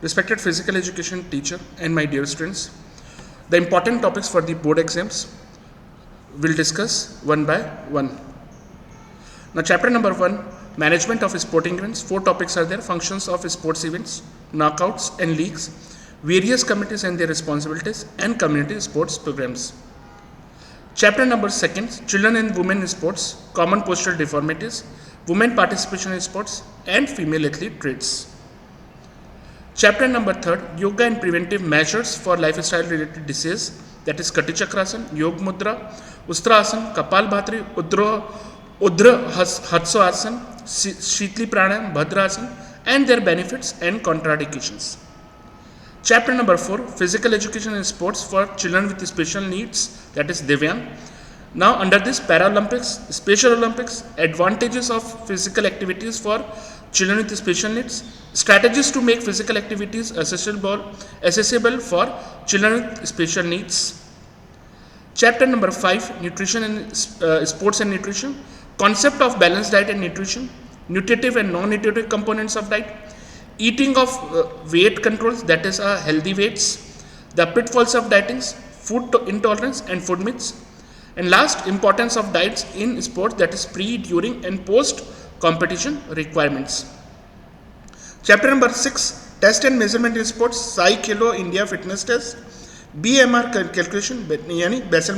Respected physical education teacher and my dear students, the important topics for the board exams will discuss one by one. Now, chapter number 1, management of sporting events. 4 topics are there: functions of sports events, knockouts and leagues, various committees and their responsibilities, and community sports programs. Chapter number 2, children and women in sports, common postural deformities, women participation in sports, and female athlete traits. Chapter number 3, yoga and preventive measures for lifestyle related disease, that is Kati Chakrasana, Yog Mudra, Ustrasana, Kapal Bhatri, Udra Hatsasana, Shitli Pranayam, Bhadrasana, and their benefits and contraindications. Chapter number 4, physical education and sports for children with special needs, that is Divyang. Now, under this, Paralympics, Special Olympics, advantages of physical activities for children with special needs, strategies to make physical activities accessible for children with special needs. Chapter number 5, nutrition and sports and nutrition, concept of balanced diet and nutrition, nutritive and non-nutritive components of diet, eating of weight controls, that is healthy weights, the pitfalls of dieting, food intolerance and food myths, and last, importance of diets in sports, that is pre, during and post competition requirements. Chapter number 6, test and measurement in sports, Sai Kilo India fitness test, BMR calculation, yani basal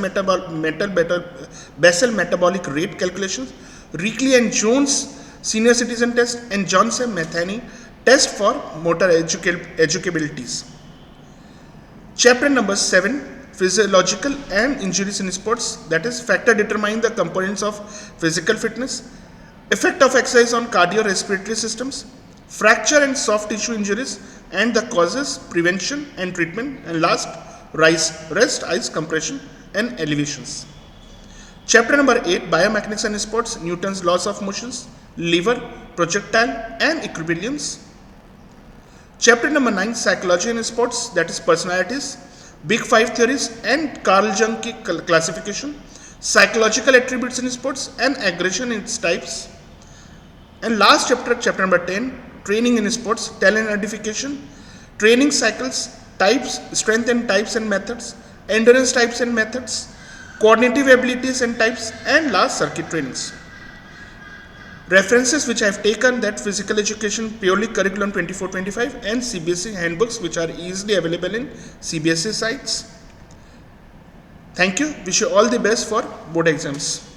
metabolic rate calculations, Rickley and Jones senior citizen test, and Johnson Metheny test for motor educabilities. Chapter number 7, physiological and injuries in sports, that is factor determining the components of physical fitness, effect of exercise on cardiorespiratory systems, fracture and soft tissue injuries and the causes, prevention and treatment, and last, rest, ice compression and elevations. Chapter number 8, biomechanics and sports, Newton's laws of motions, lever, projectile and equilibriums. Chapter number 9, psychology in sports, that is personalities, Big 5 theories and Carl Jung classification, psychological attributes in sports and aggression in its types. And last chapter, chapter number 10, training in sports, talent identification, training cycles, types, strength and types and methods, endurance types and methods, cognitive abilities and types, and last, circuit trainings. References which I have taken, that physical education purely curriculum 24-25 and CBSE handbooks, which are easily available in CBSE sites. Thank you. Wish you all the best for board exams.